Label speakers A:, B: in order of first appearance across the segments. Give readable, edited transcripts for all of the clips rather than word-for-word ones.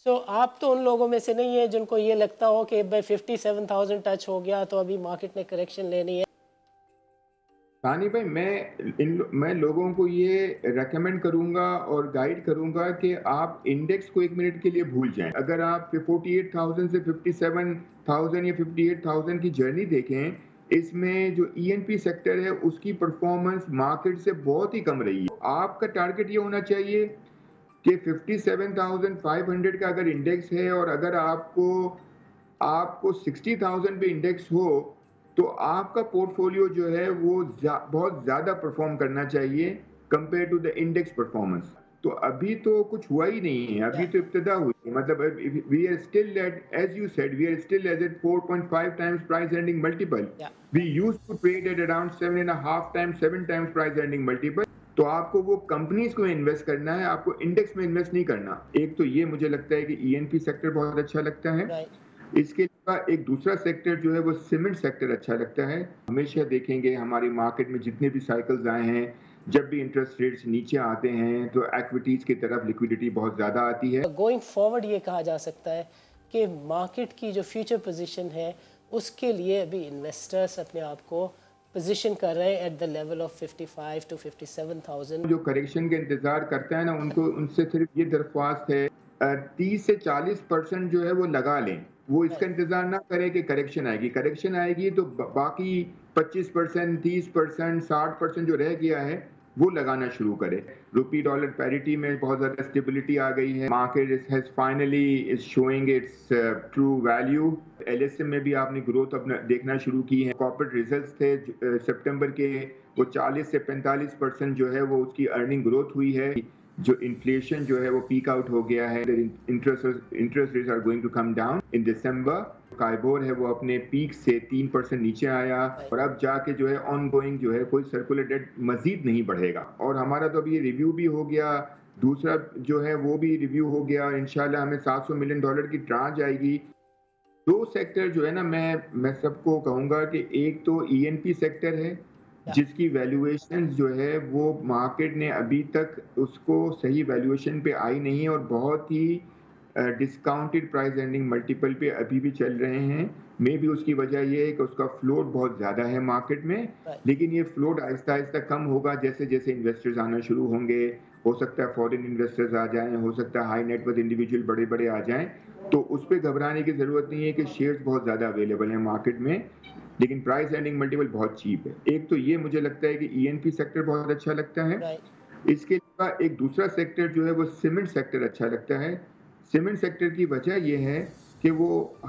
A: تو آپ تو ان لوگوں میں سے نہیں ہیں جن کو یہ لگتا ہو کہ بھائی 57,000 ٹچ ہو گیا تو ابھی مارکیٹ نے کریکشن لینی ہے؟
B: ثانی بھائی، میں لوگوں کو یہ ریکمینڈ کروں گا اور گائیڈ کروں گا کہ آپ انڈیکس کو 1 منٹ کے لیے بھول جائیں. اگر آپ 48,000 سے 57,000 یا 58,000 کی جرنی دیکھیں، اس میں جو ای این پی سیکٹر ہے اس کی پرفارمنس مارکیٹ سے بہت ہی کم رہی ہے. آپ کا ٹارگٹ یہ ہونا چاہیے کہ 57,500 کا اگر انڈیکس ہے اور اگر آپ کو 60,000 پہ انڈیکس ہو تو آپ کا پورٹ فولیو جو ہے وہ بہت زیادہ پرفارم کرنا چاہیے compare to the index performance. تو ابھی تو کچھ ہوا ہی نہیں ہے، ابھی تو ابتدا ہوئی ہے. مطلب we are still at, as you said, we are still as at 4.5 times price earning multiple. We used to trade at around 7.5 times, 7 times price earning multiple. تو آپ کو وہ کمپنیز کو انویسٹ کرنا ہے، آپ کو انڈیکس میں انویسٹ نہیں کرنا. ایک تو یہ مجھے لگتا ہے کہ ای این پی سیکٹر بہت اچھا لگتا ہے. اس کے علاوہ ایک دوسرا سیکٹر جو ہے وہ سیمنٹ سیکٹر اچھا لگتا ہے. ہمیشہ دیکھیں گے ہماری مارکیٹ میں جتنے بھی سائیکلز آئے ہیں، جب بھی انٹرسٹ ریٹس نیچے آتے ہیں تو ایکویٹیز کی طرف لیکویڈیٹی بہت زیادہ آتی ہے.
A: گوئنگ فارورڈ یہ کہا جا سکتا ہے کہ مارکیٹ کی جو فیوچر پوزیشن ہے اس کے لیے ابھی انویسٹرز اپنے آپ کو پوزیشن کر رہے ہیں at the level of 55 to 57,000.
B: جو کریکشن کا انتظار کرتا ہے نا، ان سے صرف یہ درخواست ہے 30 سے 40% جو ہے وہ لگا لیں. وہ اس کا انتظار نہ کرے کہ کریکشن آئے گی. کریکشن آئے گی تو باقی 25%، 30%، 60% جو رہ گیا ہے وہ لگانا شروع کرے. روپی ڈالر پیریٹی میں بہت زیادہ اسٹیبلٹی آ گئی ہے. Market has finally is showing its true value. L S M میں بھی آپ نے گروتھ اپنا دیکھنا شروع کی ہے. کارپوریٹ ریزلٹس تھے سپٹمبر کے، وہ 40 سے 45% جو ہے وہ اس کی ارننگ گروتھ ہوئی ہے. جو انفلیشن جو ہے وہ پیک آؤٹ ہو گیا ہے. Interest rates are going to come down in December. KIBOR ہے وہ اپنے پیک سے 3% نیچے آیا اور اب جا کے جو ہے آن گوئنگ جو ہے کوئی سرکولر ڈیٹ مزید نہیں بڑھے گا. اور ہمارا تو ابھی یہ ریویو بھی ہو گیا، دوسرا جو ہے وہ بھی ریویو ہو گیا. انشاءاللہ ہمیں $700 ملین کی ٹرانچ آئے گی. دو سیکٹر جو ہے نا، میں سب کو کہوں گا کہ ایک تو ای این پی سیکٹر ہے جس کی ویلیویشن جو ہے وہ مارکیٹ نے ابھی تک اس کو صحیح ویلیویشن پہ آئی نہیں اور بہت ہی ڈسکاؤنٹڈ پرائز ارننگ ملٹیپل پہ ابھی بھی چل رہے ہیں. میں بھی اس کی وجہ یہ ہے کہ اس کا فلوٹ بہت زیادہ ہے مارکیٹ میں، لیکن یہ فلوٹ آہستہ آہستہ کم ہوگا جیسے جیسے انویسٹرز آنا شروع ہوں گے. ہو سکتا ہے فورن انویسٹرز آ جائیں، ہو سکتا ہے ہائی نیٹ ورتھ انڈیویجول بڑے بڑے آ جائیں. تو اس پہ گھبرانے کی ضرورت نہیں ہے کہ شیئرز بہت زیادہ اویلیبل ہیں مارکیٹ میں، لیکن پرائز ارننگ ملٹیپل بہت چیپ ہے. ایک تو یہ مجھے لگتا ہے کہ ای این پی سیکٹر بہت اچھا لگتا ہے. اس کے علاوہ ایک دوسرا سیکٹر جو ہے وہ سیمنٹ سیکٹر اچھا لگتا ہے. سیمنٹ سیکٹر کی وجہ یہ ہے کہ وہ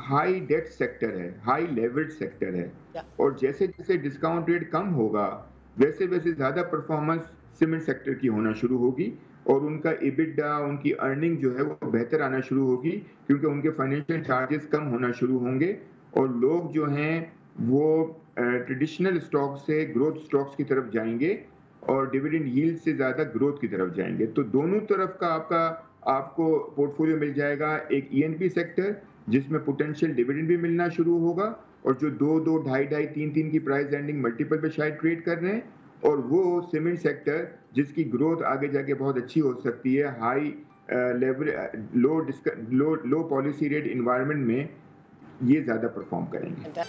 B: ہائی ڈیٹ سیکٹر ہے، ہائی لیورڈ سیکٹر ہے، اور جیسے جیسے ڈسکاؤنٹ ریٹ کم ہوگا ویسے ویسے زیادہ پرفارمنس سیمنٹ سیکٹر کی ہونا شروع ہوگی اور ان کا ایبیٹڈا، ان کی ارننگ جو ہے وہ بہتر آنا شروع ہوگی کیونکہ ان کے فائنینشیل چارجز کم ہونا شروع ہوں گے اور لوگ جو ہیں وہ ٹریڈیشنل اسٹاک سے گروتھ اسٹاکس کی طرف جائیں گے اور ڈیویڈنڈ ییلڈ سے زیادہ گروتھ کی طرف جائیں گے. تو دونوں طرف کا آپ کو پورٹ فولیو مل جائے گا. ایک ای این پی سیکٹر جس میں پوٹینشیل ڈیویڈنڈ بھی ملنا شروع ہوگا اور جو 2 2.5 3 کی پرائز ارننگ ملٹیپل پہ شاید ٹریڈ کر رہے ہیں، اور وہ سیمنٹ سیکٹر جس کی گروتھ آگے جا کے بہت اچھی ہو سکتی ہے. High level low policy rate environment میں یہ زیادہ پرفارم کریں گے.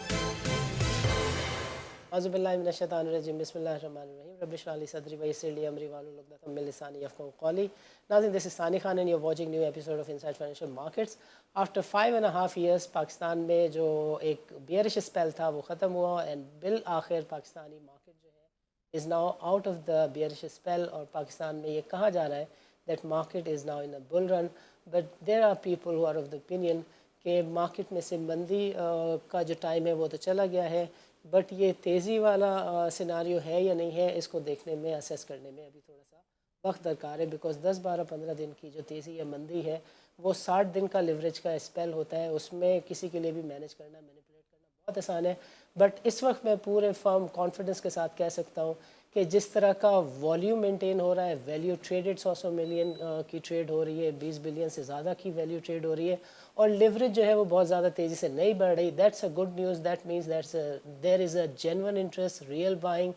A: اعوذ باللہ من الشیطان الرجیم. بسم اللہ الرحمن الرحیم. رب اشرح لی صدری ویسر لی امری واحلل عقدۃ من لسانی یفقہوا قولی. ناظرین، this is Sani Khan and you are watching new episode of inside financial markets. After 5.5 years Pakistan میں جو ایک بیئرش اسپیل تھا وہ ختم ہوا اینڈ بالآخر پاکستانی مارکیٹ جو ہے is now out of the bearish spell. اور پاکستان میں یہ کہا جا رہا ہے that market is now in a bull run, but there are people who are of the opinion کہ مارکیٹ میں سے مندی کا جو ٹائم ہے وہ تو چلا گیا ہے، بٹ یہ تیزی والا سیناریو ہے یا نہیں ہے، اس کو دیکھنے میں، اسیس کرنے میں ابھی تھوڑا سا وقت درکار ہے. بیکاز 10 12 15 دن کی جو تیزی یا مندی ہے وہ 60 دن کا لیوریج کا اسپیل ہوتا ہے. اس میں کسی کے لیے بھی مینیج کرنا، مینیپولیٹ کرنا بہت آسان ہے. بٹ اس وقت میں پورے فرم کانفیڈنس کے ساتھ کہہ سکتا ہوں کہ جس طرح کا والیوم مینٹین ہو رہا ہے، ویلیو ٹریڈڈ 100 ملین کی ٹریڈ ہو رہی ہے، 20 بلین سے زیادہ کی ویلیو ٹریڈ ہو رہی ہے، اور لیوریج جو ہے وہ بہت زیادہ تیزی سے نہیں بڑھ رہی. That's a good news. That means there is a genuine interest, real buying.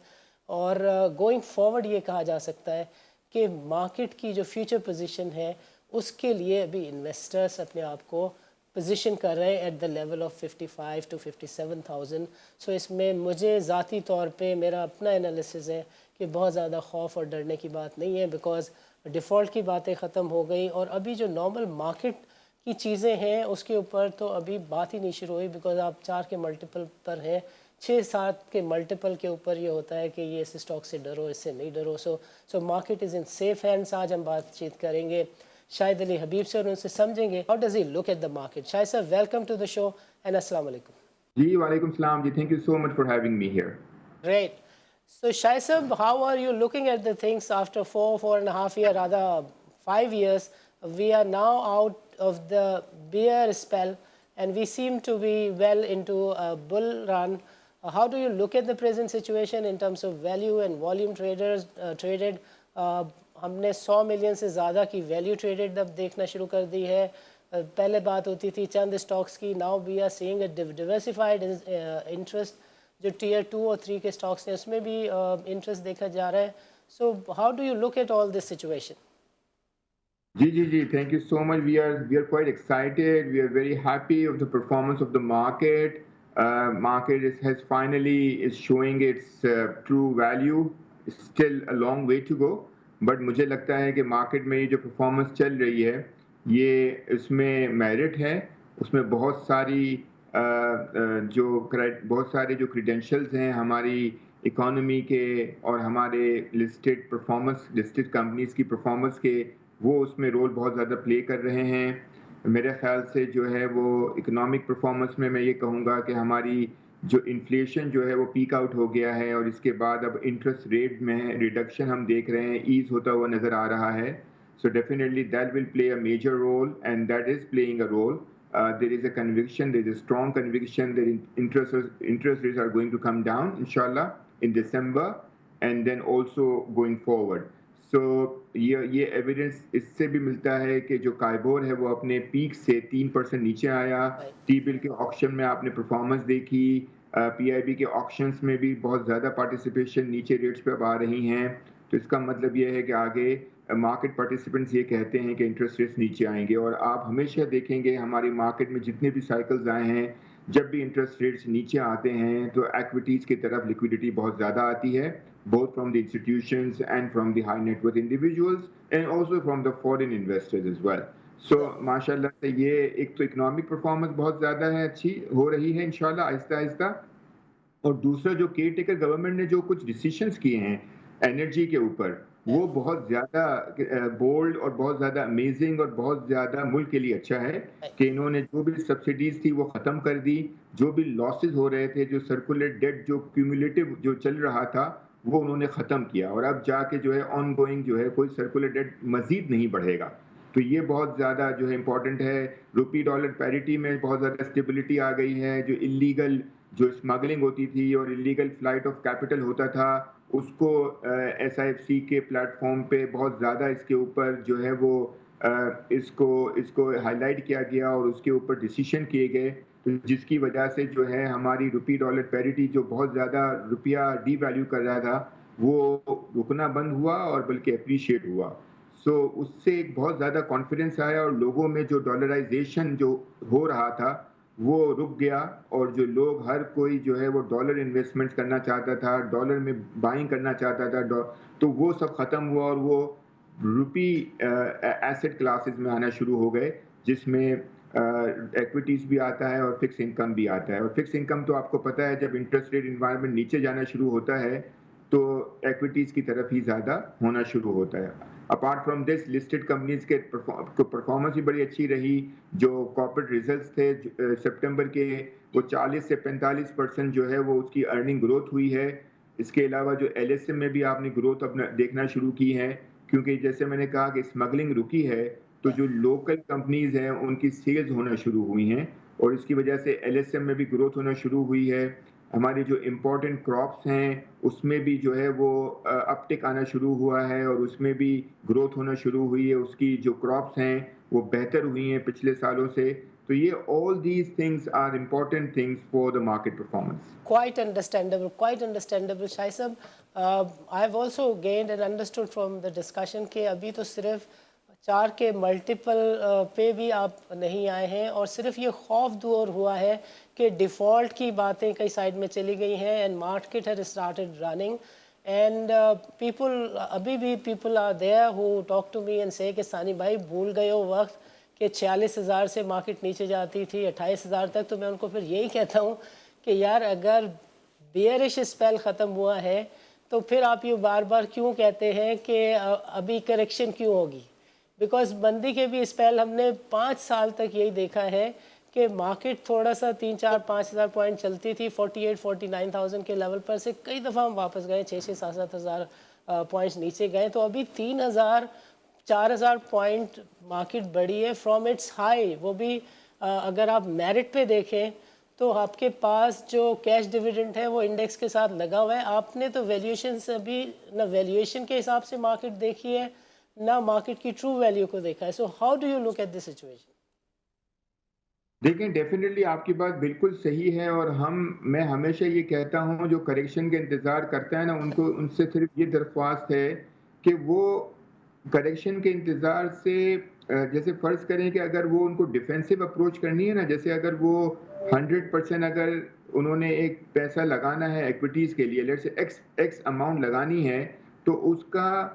A: اور گوئنگ فارورڈ یہ کہا جا سکتا ہے کہ مارکیٹ کی جو فیوچر پوزیشن ہے اس کے لیے ابھی انویسٹرس اپنے آپ کو پوزیشن کر رہے ہیں at the level of 55 to 57,000. So اس میں مجھے ذاتی طور پہ میرا اپنا انالیسز ہے کہ بہت زیادہ خوف اور ڈرنے کی بات نہیں ہے، بیکاز ڈیفالٹ کی باتیں ختم ہو گئی، اور ابھی جو نارمل مارکیٹ کی چیزیں ہیں اس کے اوپر تو ابھی بات ہی نہیں شروع ہوئی، بیکاز آپ 4 کے ملٹیپل پر ہیں، 6-7 کے ملٹیپل کے اوپر یہ ہوتا ہے کہ یہ اس اسٹاک سے ڈرو، اس سے نہیں ڈرو. So market is in safe hands. آج ہم بات چیت کریں گے شاہد علی حبیب سے اور ان سے سمجھیں گے how does he look at the market. Shahid sahab welcome to the show and السلام علیکم.
B: جی وعلیکم السلام جی، thank you so much for having me here.
A: Great. So Shahid sir, how are you looking at the things after 4.5 years, rather 5 years? We are now out of the bear spell and we seem to be well into a bull run. How do you look at the present situation in terms of value and volume traded? ہم نے 100 million سے زیادہ کی value traded اب دیکھنا شروع کر دی ہے. پہلے بات ہوتی تھی چند اسٹاکس کی، now we are seeing a diversified interest. جو ٹیئر 2 اور 3 کے اسٹاکس ہیں اس میں بھی انٹرسٹ دیکھا جا رہا ہے. So how do you look at all this situation?
B: جی thank you so much. We are quite excited. We are very happy of the performance of the market. Market has finally is showing its true value. Still a long way to go. But مجھے لگتا ہے کہ market میں یہ جو performance چل رہی ہے یہ اس میں میرٹ ہے. اس میں بہت سارے جو کریڈینشلز ہیں ہماری اکانومی کے اور ہمارے لسٹڈ کمپنیز کی پرفارمنس کے، وہ اس میں رول بہت زیادہ پلے کر رہے ہیں. میرے خیال سے جو ہے وہ اکنامک پرفارمنس میں یہ کہوں گا کہ ہماری جو انفلیشن جو ہے وہ پیک آؤٹ ہو گیا ہے، اور اس کے بعد اب انٹرسٹ ریٹ میں ریڈکشن ہم دیکھ رہے ہیں، ایز ہوتا ہوا نظر آ رہا ہے. So definitely that will play a major role and that is playing a role. There is a conviction, there is a strong conviction that interest rates are going to come down انشاءاللہ in December and then also going forward. So یہ evidence اس سے بھی ملتا ہے کہ جو کائبور ہے وہ اپنے پیک سے 3% نیچے آیا. ٹی بل کے آکشن میں آپ نے پرفارمنس دیکھی، پی آئی بی کے آکشنز میں بھی بہت زیادہ پارٹیسپیشن نیچے ریٹس پہ اب آ رہی ہیں. تو اس کا مطلب یہ ہے کہ آگے مارکیٹ پارٹیسپینٹس یہ کہتے ہیں کہ انٹرسٹ ریٹس نیچے آئیں گے. اور آپ ہمیشہ دیکھیں گے ہماری مارکیٹ میں جتنے بھی سائیکلز آئے ہیں، جب بھی انٹرسٹ ریٹس نیچے آتے ہیں تو ایکویٹیز کی طرف لیکویڈیٹی بہت زیادہ آتی ہے، both from the institutions and from the high net worth individuals and also from the foreign investors as well. So ماشاءاللہ سے یہ ایک تو اکنامک پرفارمنس بہت زیادہ ہے، اچھی ہو رہی ہے انشاءاللہ آہستہ آہستہ. اور دوسرا جو کیئر ٹیکر گورنمنٹ نے جو کچھ ڈیسیشنز کیے ہیں انرجی کے اوپر، وہ بہت زیادہ بولڈ اور بہت زیادہ امیزنگ اور بہت زیادہ ملک کے لیے اچھا ہے کہ انہوں نے جو بھی سبسڈیز تھی وہ ختم کر دی. جو بھی لاسز ہو رہے تھے، جو سرکولیٹ ڈیٹ جو کیومولیٹو جو چل رہا تھا، وہ انہوں نے ختم کیا. اور اب جا کے جو ہے آن گوئنگ جو ہے کوئی سرکولیٹ ڈیٹ مزید نہیں بڑھے گا. تو یہ بہت زیادہ جو ہے امپورٹنٹ ہے. روپی ڈالر پیریٹی میں بہت زیادہ اسٹیبلٹی آ گئی ہے. جو انلیگل جو اسمگلنگ ہوتی تھی اور انلیگل فلائٹ آف کیپٹل ہوتا تھا، اس کو ایس آئی ایف سی کے پلیٹ فارم پہ بہت زیادہ اس کے اوپر جو ہے وہ اس کو ہائی لائٹ کیا گیا اور اس کے اوپر ڈیسیشن کیے گئے. تو جس کی وجہ سے جو ہے ہماری روپی ڈالر پیریٹی جو بہت زیادہ روپیہ ڈی ویلیو کر رہا تھا وہ رکنا بند ہوا اور بلکہ اپریشیٹ ہوا. سو اس سے ایک بہت زیادہ کانفیڈنس آیا اور لوگوں میں جو ڈالرائزیشن جو ہو رہا تھا وہ رک گیا. اور جو لوگ ہر کوئی جو ہے وہ ڈالر انویسٹمنٹ کرنا چاہتا تھا، ڈالر میں بائنگ کرنا چاہتا تھا، تو وہ سب ختم ہوا اور وہ روپی ایسٹ کلاسز میں آنا شروع ہو گئے، جس میں ایکویٹیز بھی آتا ہے اور فکس انکم بھی آتا ہے. اور فکس انکم تو آپ کو پتہ ہے جب انٹرسٹ ریٹ انوائرمنٹ نیچے جانا شروع ہوتا ہے تو ایکویٹیز کی طرف ہی زیادہ ہونا شروع ہوتا ہے. Apart from this listed companies کے پرفارمنس بھی بڑی اچھی رہی. جو کارپوریٹ ریزلٹس تھے سپٹمبر کے، وہ 40 سے 45% جو ہے وہ اس کی ارننگ گروتھ ہوئی ہے. اس کے علاوہ جو ایل ایس ایم میں بھی آپ نے گروتھ اپنا دیکھنا شروع کی ہے، کیونکہ جیسے میں نے کہا کہ اسمگلنگ رکی ہے تو جو لوکل کمپنیز ہیں ان کی سیلز ہونا شروع ہوئی ہیں اور اس کی وجہ سے ایل ایس ایم میں بھی گروتھ ہونا شروع ہوئی ہے. ہماری جو امپورٹنٹ کراپس ہیں اس میں بھی جو ہے وہ اپ ٹک آنا شروع ہوا ہے اور اس میں بھی گروتھ ہونا شروع ہوئی ہے. اس کی جو کراپس ہیں وہ بہتر ہوئی ہیں پچھلے سالوں سے. تو یہ all these things are important things for the market performance.
A: Quite understandable, Shahid sahab. I have also gained and understood from the discussion کہ ابھی تو صرف 4 کے ملٹیپل پہ بھی آپ نہیں آئے ہیں، اور صرف یہ خوف دور ہوا ہے کہ ڈیفالٹ کی باتیں کئی سائڈ میں چلی گئی ہیں and market has started running and people ابھی بھی people are there who talk to me and say کہ ثانی بھائی بھول گئے ہو وقت کہ 46,000 سے مارکیٹ نیچے جاتی تھی 28,000 تک. تو میں ان کو پھر یہی کہتا ہوں کہ یار اگر بیئرش اسپیل ختم ہوا ہے تو پھر آپ یہ بار بار کیوں کہتے ہیں کہ ابھی کریکشن کیوں ہوگی؟ بیکاز بندی کے بھی اسپیل ہم نے 5 سال تک یہی دیکھا ہے کہ مارکیٹ تھوڑا سا 3-4-5 ہزار پوائنٹ چلتی تھی 48-49,000 کے لیول پر سے کئی دفعہ ہم واپس گئے 6-7 ہزار پوائنٹس نیچے گئے. تو ابھی 3,000-4,000 پوائنٹ مارکیٹ بڑھی ہے فرام اٹس ہائی. وہ بھی اگر آپ میرٹ پہ دیکھیں تو آپ کے پاس جو کیش ڈیویڈنڈ ہے وہ انڈیکس کے ساتھ لگا ہوا ہے. آپ نے تو ویلیویشن سے ابھی نہ ویلیویشن کے حساب سے مارکیٹ دیکھی ہے نہ مارکیٹ کی ٹرو ویلیو کو دیکھا ہے. So how do you look at this situation?
B: دیکھیں ڈیفینیٹلی آپ کی بات بالکل صحیح ہے، اور میں ہمیشہ یہ کہتا ہوں جو کریکشن کا انتظار کرتا ہے نا ان سے صرف یہ درخواست ہے کہ وہ کریکشن کے انتظار سے جیسے فرض کریں کہ اگر وہ ان کو ڈیفینسو اپروچ کرنی ہے نا، جیسے اگر وہ 100% اگر انہوں نے ایک پیسہ لگانا ہے ایکویٹیز کے لیے، لیٹس سے ایکس اماؤنٹ لگانی ہے، تو اس کا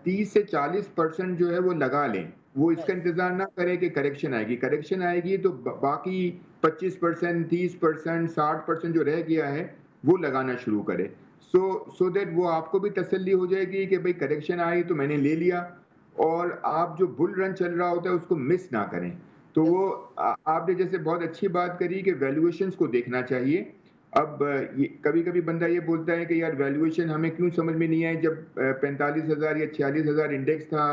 B: 30 سے 40% جو ہے وہ لگا لیں. وہ اس کا انتظار نہ کرے کہ کریکشن آئے گی. کریکشن آئے گی تو باقی 25%، 30%، 60% جو رہ گیا ہے وہ لگانا شروع کرے. سو دیٹ وہ آپ کو بھی تسلی ہو جائے گی کہ بھئی کریکشن آئی تو میں نے لے لیا، اور آپ جو بل رن چل رہا ہوتا ہے اس کو مس نہ کریں. تو وہ آپ نے جیسے بہت اچھی بات کری کہ ویلیویشنز کو دیکھنا چاہیے. اب کبھی کبھی بندہ یہ بولتا ہے کہ یار ویلیویشن ہمیں کیوں سمجھ میں نہیں آئی، جب 45,000 یا 46,000 انڈیکس تھا،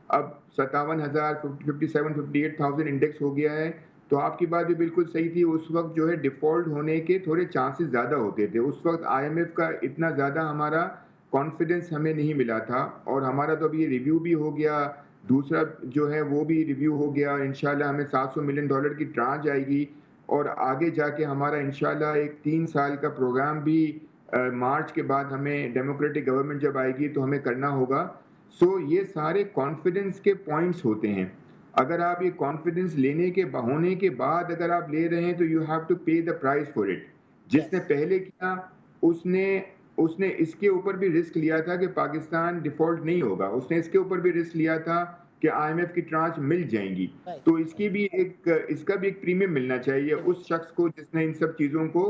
B: اب 57,000، 57، 58,000 انڈیکس ہو گیا ہے. تو آپ کی بات بھی بالکل صحیح تھی. اس وقت جو ہے ڈیفالٹ ہونے کے تھوڑے چانسز زیادہ ہوتے تھے. اس وقت آئی ایم ایف کا اتنا زیادہ ہمارا کانفیڈنس ہمیں نہیں ملا تھا، اور ہمارا تو اب یہ ریویو بھی ہو گیا، دوسرا جو ہے وہ بھی ریویو ہو گیا. انشاءاللہ ہمیں $700 ملین کی ٹرانچ آئے گی، اور آگے جا کے ہمارا انشاءاللہ ایک 3 سال کا پروگرام بھی مارچ کے بعد ہمیں ڈیموکریٹک گورنمنٹ جب آئے گی تو ہمیں کرنا ہوگا. سو یہ سارے کانفیڈنس کے پوائنٹس ہوتے ہیں. اگر آپ یہ کانفیڈنس لینے کے ہونے کے بعد اگر آپ لے رہے ہیں تو you have to pay the price for it. جس نے پہلے کیا اس نے اس کے اوپر بھی رسک لیا تھا کہ پاکستان ڈیفالٹ نہیں ہوگا. اس نے اس کے اوپر بھی رسک لیا تھا کہ آئی ایم ایف کی ٹرانچ مل جائیں گی. تو اس کا بھی ایک پریمیم ملنا چاہیے اس شخص کو جس نے ان سب چیزوں کو،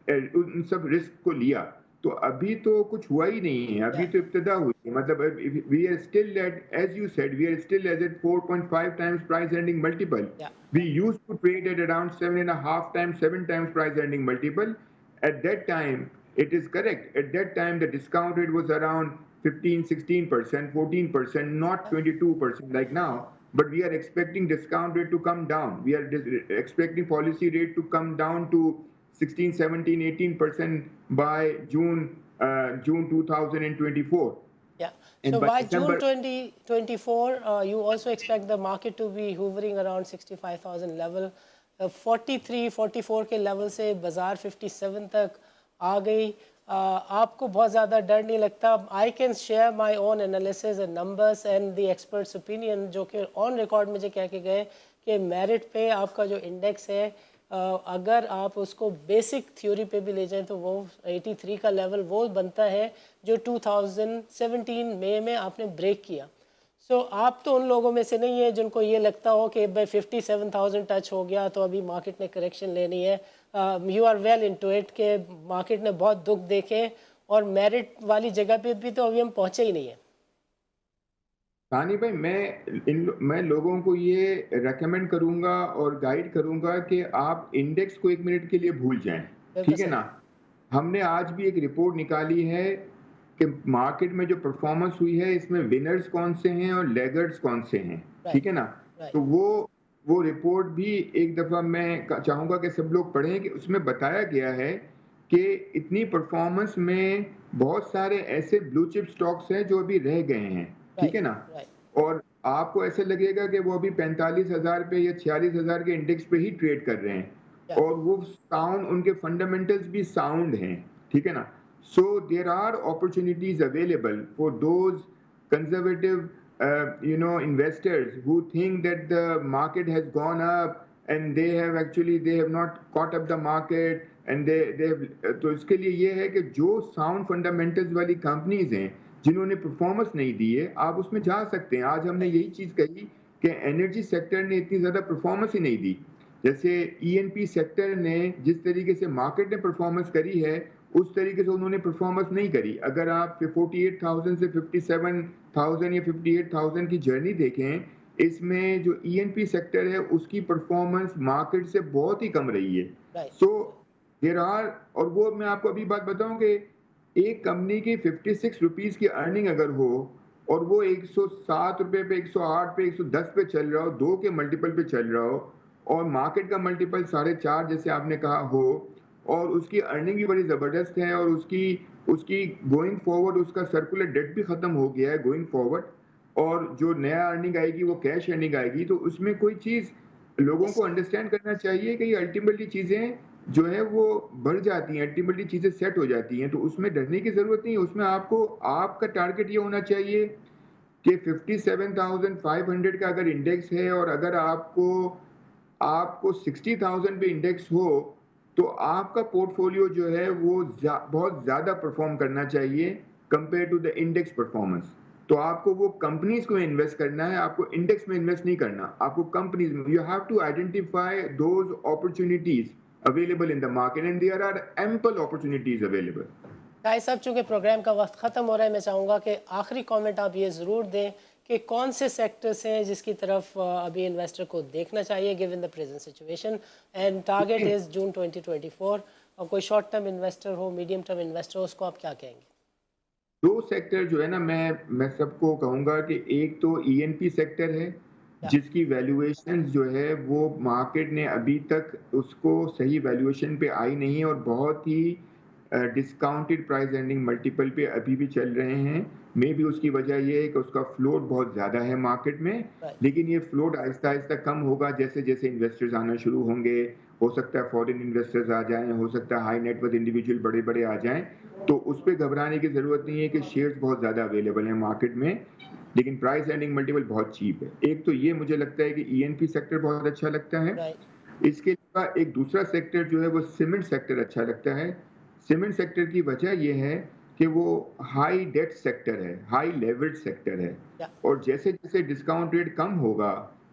B: ان سب رسک کو لیا. تو ابھی تو کچھ ہوا ہی نہیں ہے، ابھی تو ابتدا ہوئی ہے. مطلب we are still at, as you said, we are still as at 4.5 times price earning multiple. We used to trade at around 7.5 times, 7 times price earning multiple. At that time, it is correct. At that time, the discount rate was around 15, 16%, 14%, not 22% like now. But we are expecting discount rate to come down. We are expecting policy rate to come down to 16, 17, 18% by June 2024.
A: Yeah.
B: And
A: So
B: by
A: by June
B: December,
A: 2024, you also expect the market to be hovering around 65,000 level. 43, 44 کے level سے بازار 57 تک آ گئی. آپ کو بہت زیادہ ڈر نہیں لگتا؟ I can share my own analysis and numbers and the experts opinion جو کہ آن ریکارڈ مجھے کہہ کے گئے کہ میرٹ پہ آپ کا جو انڈیکس ہے اگر آپ اس کو بیسک تھیوری پہ بھی لے جائیں تو وہ 83 کا لیول وہ بنتا ہے جو 2017 مئی میں آپ نے بریک کیا. سو آپ تو ان لوگوں میں سے نہیں ہیں جن کو یہ لگتا ہو کہ بھائی 57,000 ٹچ ہو گیا تو ابھی مارکیٹ نے کریکشن لینی ہے. You are well into it کہ مارکیٹ نے بہت دکھ دیکھے اور میرٹ والی جگہ پہ بھی تو ابھی ہم پہنچے ہی نہیں ہیں.
B: ثانی بھائی میں لوگوں کو یہ ریکمینڈ کروں گا اور گائیڈ کروں گا کہ آپ انڈیکس کو 1 منٹ کے لیے بھول جائیں. ٹھیک ہے نا؟ ہم نے آج بھی ایک رپورٹ نکالی ہے کہ مارکیٹ میں جو پرفارمنس ہوئی ہے اس میں ونرز کون سے ہیں اور لیگرز کون سے ہیں. ٹھیک ہے نا؟ تو وہ رپورٹ بھی ایک دفعہ میں چاہوں گا کہ سب لوگ پڑھیں کہ اس میں بتایا گیا ہے کہ اتنی پرفارمنس میں بہت سارے ایسے بلو چپ سٹاکس ہیں جو ابھی رہ گئے ہیں. ٹھیک ہے نا؟ اور آپ کو ایسے لگے گا کہ وہ ابھی 45,000 پہ یا 46,000 کے انڈیکس پہ ہی ٹریڈ کر رہے ہیں، اور وہ ساؤنڈ، ان کے فنڈامنٹلز بھی ساؤنڈ ہیں. ٹھیک ہے نا؟ So there are opportunities available for those conservative investors who think that the market has gone up and they have not caught up the market and they have تو اس کے لیے یہ ہے کہ جو ساؤنڈ فنڈامنٹلز والی کمپنیز ہیں جنہوں نے پرفارمنس نہیں دی ہے آپ اس میں جا سکتے ہیں. آج ہم نے یہی چیز کہی کہ انرجی سیکٹر نے اتنی زیادہ پرفارمنس ہی نہیں دی. جیسے ای این پی سیکٹر نے جس طریقے سے مارکیٹ نے پرفارمنس کری ہے اس طریقے سے انہوں نے پرفارمنس نہیں کری. اگر آپ 48,000 سے 57,000 یا 58,000 کی جرنی دیکھیں اس میں جو ای این پی سیکٹر ہے اس کی پرفارمنس مارکیٹ سے بہت ہی کم رہی ہے. سو دیر آر اور وہ میں آپ کو ابھی بات بتاؤں کہ ایک کمپنی کی 56 روپیز کی ارننگ اگر ہو اور وہ 107 روپے پہ 108 پہ 110 پہ چل رہا ہو 2 کے ملٹیپل پہ چل رہا ہو اور مارکیٹ کا ملٹیپل 4.5 جیسے آپ نے کہا ہو اور اس کی ارننگ بھی بڑی زبردست ہے اور اس کی گوئنگ فارورڈ اس کا سرکولر ڈیٹ بھی ختم ہو گیا ہے گوئنگ فارورڈ اور جو نیا ارننگ آئے گی وہ کیش ارننگ آئے گی. تو اس میں کوئی چیز لوگوں کو انڈرسٹینڈ کرنا چاہیے کہ یہ الٹیمیٹلی چیزیں جو ہے وہ بڑھ جاتی ہیں, الٹیمیٹلی چیزیں سیٹ ہو جاتی ہیں. تو اس میں ڈرنے کی ضرورت نہیں ہے. اس میں آپ کا ٹارگٹ یہ ہونا چاہیے کہ 57,500 کا اگر انڈیکس ہے اور اگر آپ کو 60,000 پہ انڈیکس ہو تو آپ کا پورٹ فولیو جو ہے وہ بہت زیادہ پرفارم کرنا چاہیے compare to the index performance. تو آپ کو وہ کمپنیز کو انویسٹ کرنا ہے, آپ کو انڈیکس میں انویسٹ نہیں کرنا, آپ کو کمپنیز میں. You have to identify those opportunities available in the market and there are ample opportunities available.
A: قائد صاحب چونکہ پروگرام کا وقت ختم ہو رہا ہے میں چاہوں گا کہ آخری کامنٹ آپ یہ ضرور دیں کہ کون سے سیکٹرز ہیں جس کی طرف ابھی انویسٹر کو دیکھنا چاہیے given the present situation and target is June 2024 اور کوئی شارٹ ٹرم انویسٹر ہو میڈیم ٹرم انویسٹر ہو اس کو آپ کیا کہیں گے؟
B: دو سیکٹر جو ہے نا میں سب کو کہوں گا کہ ایک تو ای این پی سیکٹر ہے جس کی ویلیویشن جو ہے وہ مارکیٹ نے ابھی تک اس کو صحیح ویلیویشن پہ آئی نہیں اور بہت ہی ڈسکاؤنٹڈ پرائز ارننگ ملٹیپل پہ ابھی بھی چل رہے ہیں. مے بھی اس کی وجہ یہ ہے کہ اس کا فلوٹ بہت زیادہ ہے مارکیٹ میں, لیکن یہ فلوٹ آہستہ آہستہ کم ہوگا جیسے جیسے انویسٹرز آنا شروع ہوں گے. ہو سکتا ہے فورن انویسٹرز آ جائیں, ہو سکتا ہے ہائی نیٹ ورتھ انڈیویجول بڑے بڑے آ جائیں, تو اس پہ گھبرانے کی ضرورت نہیں ہے کہ شیئرز بہت زیادہ اویلیبل ہیں مارکیٹ میں لیکن پرائز ارننگ ملٹیپل بہت چیپ ہے. ایک تو یہ مجھے لگتا ہے کہ ای این پی سیکٹر بہت اچھا لگتا ہے. اس کے علاوہ ایک دوسرا سیکٹر جو ہے وہ سیمنٹ سیکٹر اچھا لگتا ہے. سیمنٹ سیکٹر کی وجہ یہ ہے کہ وہ ہائی ڈیٹ سیکٹر ہے, ہائی لیوریج سیکٹر ہے اور جیسے جیسے ڈسکاؤنٹ ریٹ کم ہوگا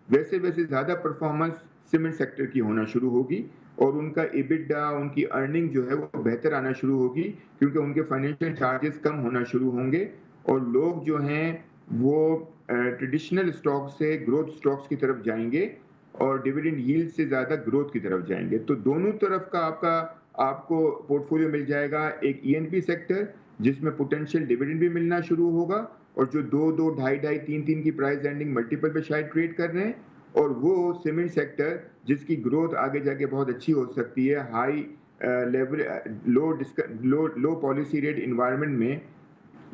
B: ویسے ویسے زیادہ پرفارمنس سیمنٹ سیکٹر کی ہونا شروع ہوگی اور ان کا ایبیٹڈا ان کی ارننگ جو ہے وہ بہتر آنا شروع ہوگی کیونکہ ان کے فائنینشیل چارجز کم ہونا شروع ہوں گے اور لوگ جو ہیں وہ ٹریڈیشنل اسٹاک سے گروتھ اسٹاکس کی طرف جائیں گے اور ڈیویڈنڈ ییلڈ سے زیادہ گروتھ کی طرف جائیں گے. تو دونوں طرف کا آپ کو پورٹ فولیو مل جائے گا. ایک ای این پی سیکٹر جس میں پوٹینشیل ڈیویڈنڈ بھی ملنا شروع ہوگا اور جو 2 2.5 3 کی پرائز ارننگ ملٹیپل پہ شاید ٹریڈ کر رہے ہیں, اور وہ سیمنٹ سیکٹر جس کی گروتھ آگے جا کے بہت اچھی ہو سکتی ہے high low policy rate environment میں,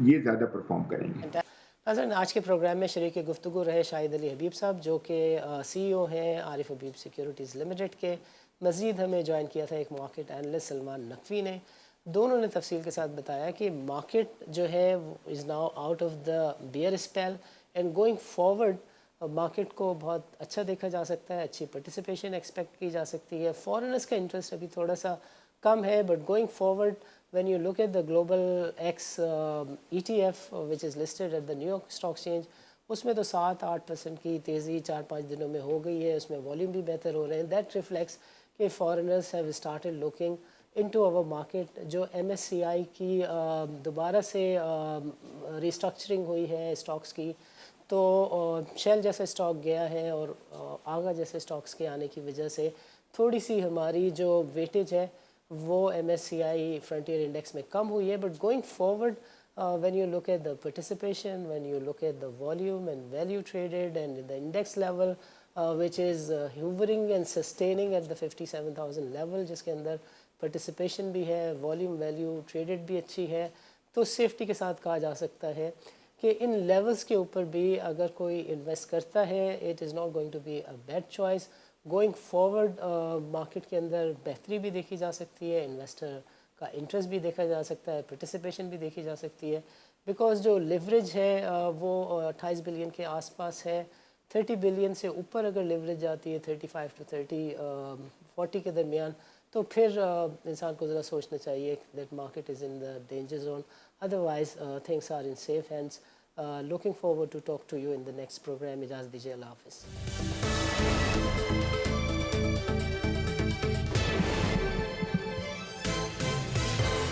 B: یہ زیادہ پرفارم کریں گے.
A: ناظرین آج کے پروگرام میں شریک گفتگو رہے شاہد علی حبیب صاحب جو کہ سی ای او ہیں عارف حبیب سیکیورٹیز لمیٹڈ کے. مزید ہمیں جوائن کیا تھا ایک مارکیٹ اینالسٹ سلمان نقوی نے. دونوں نے تفصیل کے ساتھ بتایا کہ مارکیٹ جو ہے is now out of the bear spell and going forward market کو بہت اچھا دیکھا جا سکتا ہے, اچھی پارٹیسپیشن ایکسپیکٹ کی جا سکتی ہے. فارنرز کا انٹرسٹ ابھی تھوڑا سا کم ہے but going forward when you look at the global X ETF which is listed at the New York Stock Exchange اس میں تو 7-8% کی تیزی 4-5 دنوں میں ہو گئی ہے, اس میں والیوم بھی بہتر ہو رہے ہیں. دیٹ ریفلیکٹس کہ foreigners have started looking into our market. جو MSCI کی دوبارہ سے ریسٹرکچرنگ ہوئی ہے اسٹاکس کی تو شیل جیسے اسٹاک گیا ہے اور آگا جیسے اسٹاکس کے آنے کی وجہ سے تھوڑی سی ہماری جو ویٹیج ہے وہ MSCI فرنٹیئر انڈیکس میں کم ہوئی ہے. But going forward when you look at the participation, when you look at the volume and value traded and the index level which is hovering and sustaining at the 57,000 level جس کے اندر participation بھی ہے, volume value traded بھی اچھی ہے, تو safety کے ساتھ کہا جا سکتا ہے کہ ان لیولز کے اوپر بھی اگر کوئی انویسٹ کرتا ہے it is not going to be a bad choice. Going forward market کے اندر بہتری بھی دیکھی جا سکتی ہے, انویسٹر کا انٹرسٹ بھی دیکھا جا سکتا ہے, پارٹیسپیشن بھی دیکھی جا سکتی ہے. بیکاز جو لیوریج ہے وہ 28 بلین کے آس پاس ہے. 30 بلین سے اوپر اگر لیوریج جاتی ہے 35 ٹو 40 کے درمیان تو پھر انسان کو ذرا سوچنا چاہیے that market is in the danger zone. Otherwise things are in safe hands. Looking forward to talk to you in the next programme. اجازت دیجیے. اللہ حافظ.